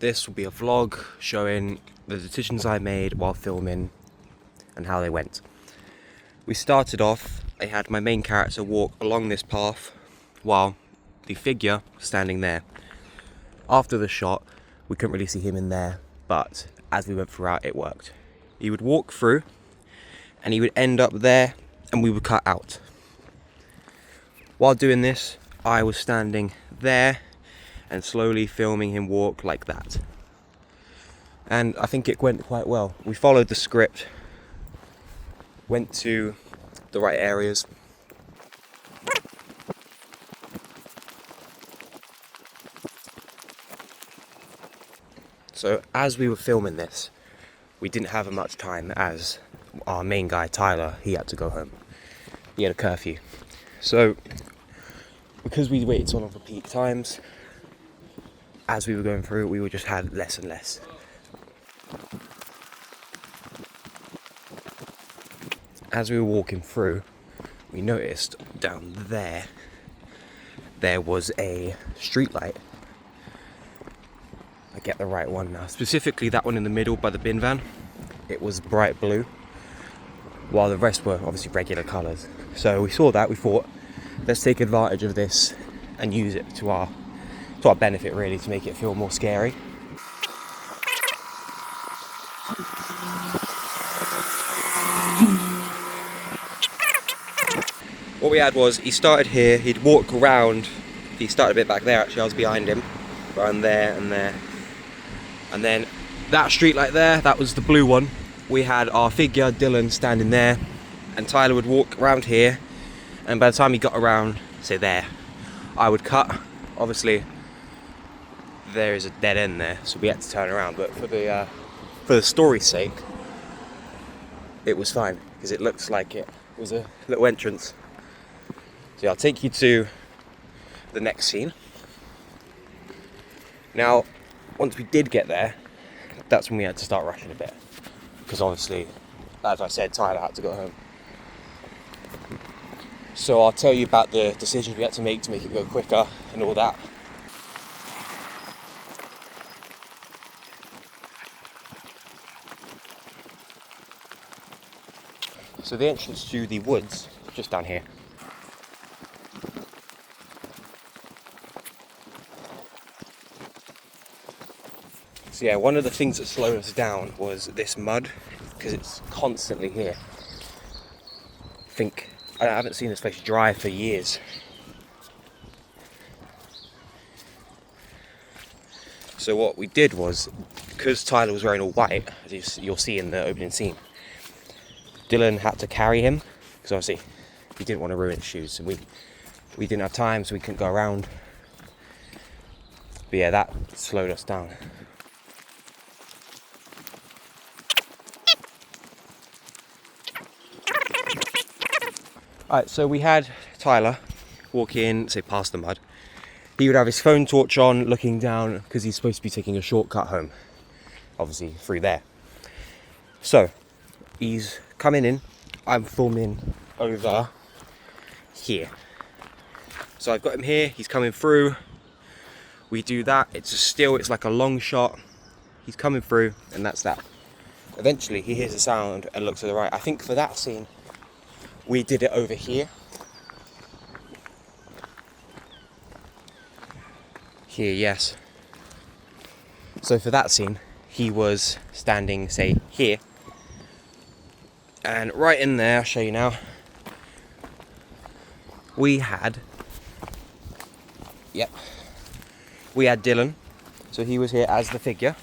This will be a vlog showing the decisions I made while filming and how they went. We started off, I had my main character walk along this path while the figure was standing there. After the shot, we couldn't really see him in there, but as we went throughout, it worked. He would walk through and he would end up there and we would cut out. While doing this, I was standing there and slowly filming him walk like that. And I think it went quite well. We followed the script, went to the right areas. So as we were filming this, we didn't have much time as our main guy, Tyler, he had to go home. He had a curfew. So because we waited so long for peak times, as we were going through, we just had less and less. As we were walking through, we noticed down there was a street light. I get the right one now. Specifically that one in the middle by the bin van. It was bright blue, while the rest were obviously regular colours. So we saw that, we thought, let's take advantage of this and use it to our benefit, really, to make it feel more scary. What we had was, he started here, he'd walk around, he started a bit back there actually, I was behind him, around there and there. And then that street light there, that was the blue one. We had our figure, Dylan, standing there, and Tyler would walk around here, and by the time he got around, say there, I would cut. Obviously, there is a dead end there, so we had to turn around, but for the story's sake, it was fine, because it looks like it was a little entrance. So I'll take you to the next scene. Now, once we did get there, that's when we had to start rushing a bit, because obviously, as I said, Tyler had to go home. So I'll tell you about the decisions we had to make it go quicker and all that. So the entrance to the woods, just down here. So yeah, one of the things that slowed us down was this mud, because it's constantly here. I haven't seen this place dry for years. So what we did was, because Tyler was wearing all white, as you'll see in the opening scene, Dylan had to carry him, because obviously he didn't want to ruin his shoes, and we didn't have time, so we couldn't go around. But yeah, that slowed us down. Alright, so we had Tyler walk in, say past the mud. He would have his phone torch on, looking down, because he's supposed to be taking a shortcut home. Obviously, through there. So, he's coming in. I'm filming over here. So I've got him here, he's coming through. We do that, it's like a long shot. He's coming through, and that's that. Eventually, he hears a sound and looks to the right. I think for that scene, we did it over here. Here, yes. So for that scene, he was standing, say, here. And right in there, I'll show you now, we had Dylan. So he was here as the figure.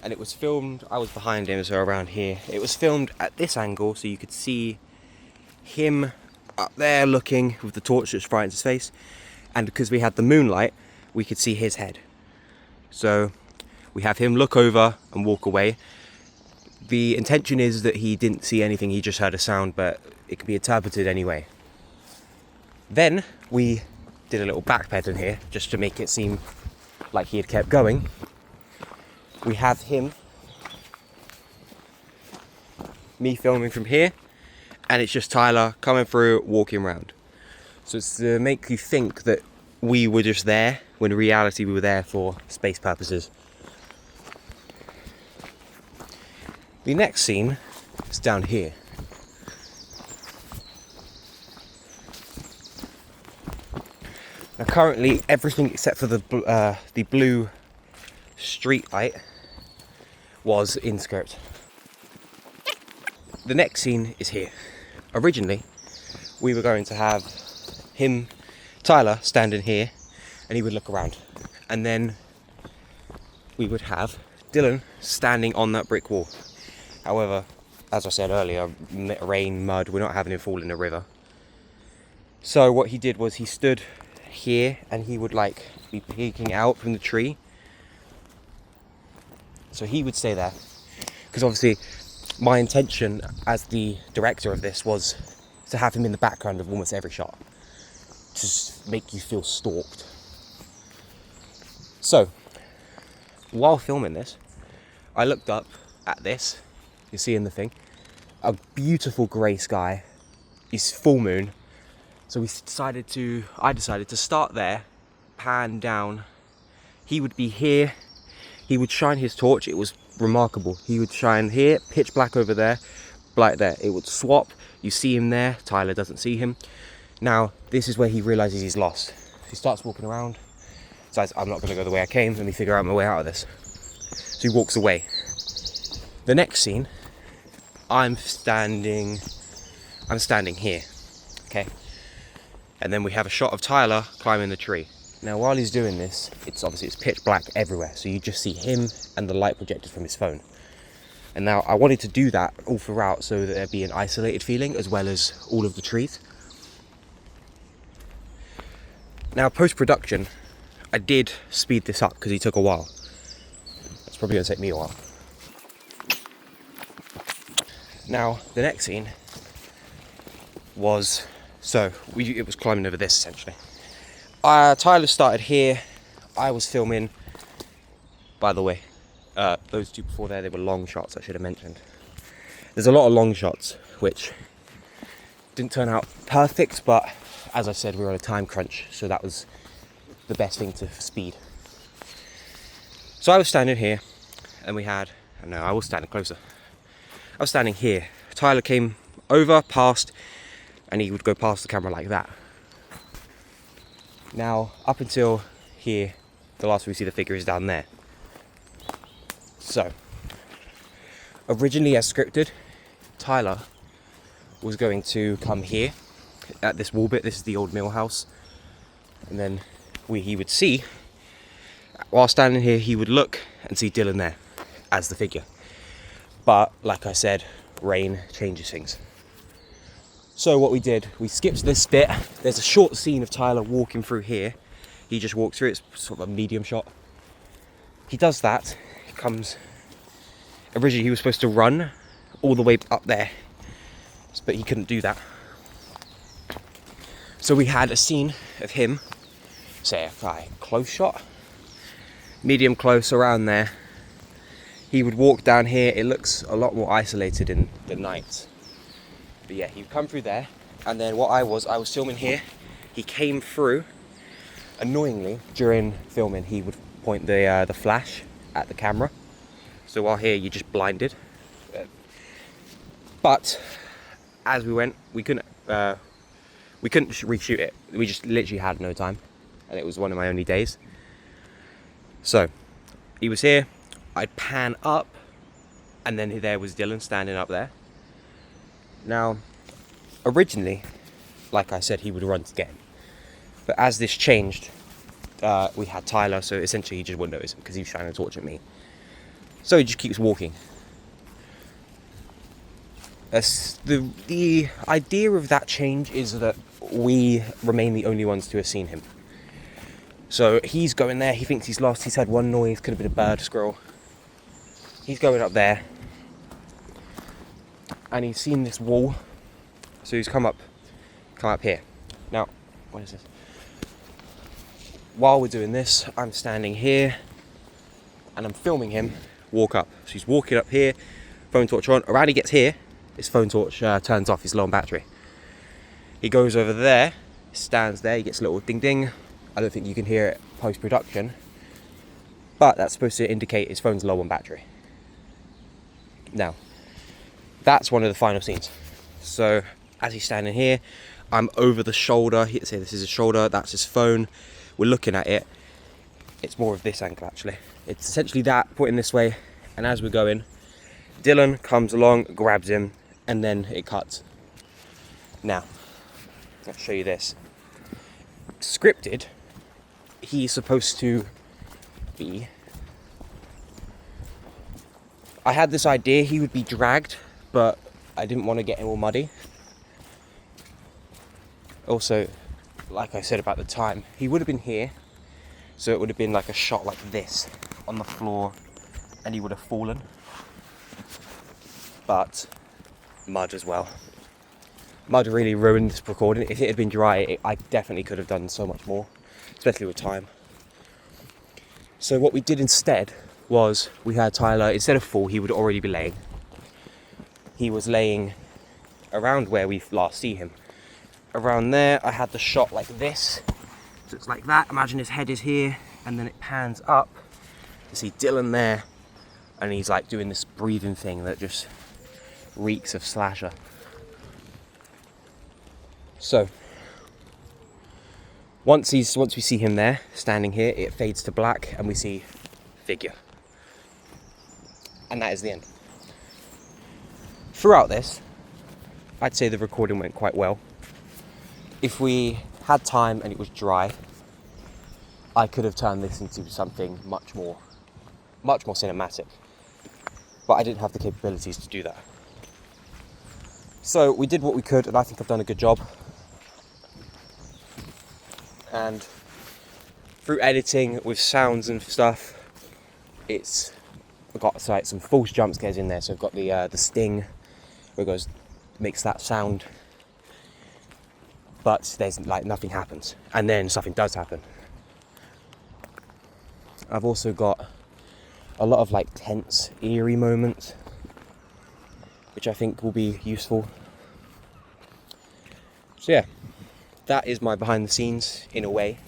And it was filmed, I was behind him, so around here. It was filmed at this angle, so you could see him up there looking with the torch that's right in his face, and because we had the moonlight, we could see his head. So we have him look over and walk away. The intention is that he didn't see anything, he just heard a sound, but it could be interpreted anyway. Then we did a little backpedal here just to make it seem like he had kept going. We have me filming from here, and it's just Tyler coming through, walking around. So it's to make you think that we were just there, when in reality we were there for space purposes. The next scene is down here. Now currently everything except for the blue street light was in script. The next scene is here. Originally we were going to have Tyler, standing here, and he would look around, and then we would have Dylan standing on that brick wall. However, as I said earlier, rain, mud, we're not having him fall in the river. So what he did was he stood here and he would like be peeking out from the tree. So he would stay there, because obviously my intention as the director of this was to have him in the background of almost every shot, to make you feel stalked. So while filming this, I looked up at this, you see in the thing, a beautiful grey sky. It's full moon. So I decided to start there, pan down. He would be here, he would shine his torch. It was remarkable. He would shine here, pitch black over there, black there. It would swap, you see him there, Tyler doesn't see him. Now, this is where he realizes he's lost. He starts walking around, decides, I'm not gonna go the way I came, let me figure out my way out of this. So he walks away. The next scene, I'm standing here, okay? And then we have a shot of Tyler climbing the tree. Now while he's doing this, it's pitch black everywhere, so you just see him and the light projected from his phone. And now I wanted to do that all throughout so that there'd be an isolated feeling as well as all of the trees. Now post-production, I did speed this up because he took a while. It's probably gonna take me a while. Now the next scene was, it was climbing over this essentially. Tyler started here, I was filming. By the way, those two before there, they were long shots, I should have mentioned. There's a lot of long shots, which didn't turn out perfect, but as I said, we were on a time crunch, so that was the best thing to speed. So I was standing here, and I was standing closer. I was standing here. Tyler came over, past, and he would go past the camera like that. Now, up until here, the last we see the figure is down there. So, originally as scripted, Tyler was going to come here at this wall bit. This is the old mill house, and then he would see, while standing here, he would look and see Dylan there as the figure. But like I said, rain changes things. So what we did, we skipped this bit. There's a short scene of Tyler walking through here. He just walks through, it's sort of a medium shot. He does that, he comes, originally he was supposed to run all the way up there, but he couldn't do that. So we had a scene of him, say a close shot, medium close around there. He would walk down here, it looks a lot more isolated in the night. But yeah, he would come through there, and then I was filming here. He came through. Annoyingly, during filming, he would point the flash at the camera. So while here, you're just blinded. But as we went, we couldn't reshoot it. We just literally had no time, and it was one of my only days. So he was here. I'd pan up, and then there was Dylan standing up there. Now, originally, like I said, he would run to get him. But as this changed, we had Tyler, so essentially he just wouldn't notice him because he was shining a torch at me. So he just keeps walking. The idea of that change is that we remain the only ones to have seen him. So he's going there, he thinks he's lost, he's had one noise, could have been a bird, squirrel. He's going up there, and he's seen this wall, so he's come up here. Now, what is this? While we're doing this, I'm standing here, and I'm filming him walk up. So he's walking up here, phone torch on. Around he gets here, his phone torch turns off, he's low on battery. He goes over there, stands there, he gets a little ding ding. I don't think you can hear it post-production, but that's supposed to indicate his phone's low on battery. Now, That's one of the final scenes. So as he's standing here, I'm over the shoulder. Say this is his shoulder, that's his phone. We're looking at it. It's more of this angle actually. It's essentially that, put in this way, and as we're going, Dylan comes along, grabs him, and then it cuts. Now, I'll show you this. Scripted, he's supposed to be... I had this idea he would be dragged, but I didn't want to get him all muddy. Also, like I said about the time, he would have been here, so it would have been like a shot like this on the floor, and he would have fallen. But mud as well. Mud really ruined this recording. If it had been dry, I definitely could have done so much more, especially with time. So what we did instead was we had Tyler, instead of fall, he would already be laying. He was laying around where we last see him. Around there, I had the shot like this. So it's like that. Imagine his head is here, and then it pans up to see Dylan there, and he's like doing this breathing thing that just reeks of slasher. So once we see him there, standing here, it fades to black, and we see figure. And that is the end. Throughout this, I'd say the recording went quite well. If we had time and it was dry, I could have turned this into something much more cinematic. But I didn't have the capabilities to do that. So we did what we could, and I think I've done a good job. And through editing with sounds and stuff, we've got like some false jump scares in there. So we've got the sting, where it goes, makes that sound, but there's like nothing happens, and then something does happen. I've also got a lot of like tense, eerie moments, which I think will be useful. So yeah, that is my behind the scenes in a way,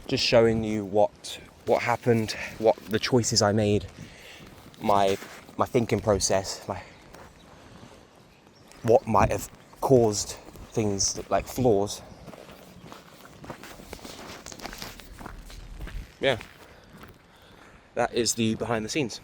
just showing you what happened, what the choices I made, my thinking process, what might have caused things like flaws. Yeah, that is the behind the scenes.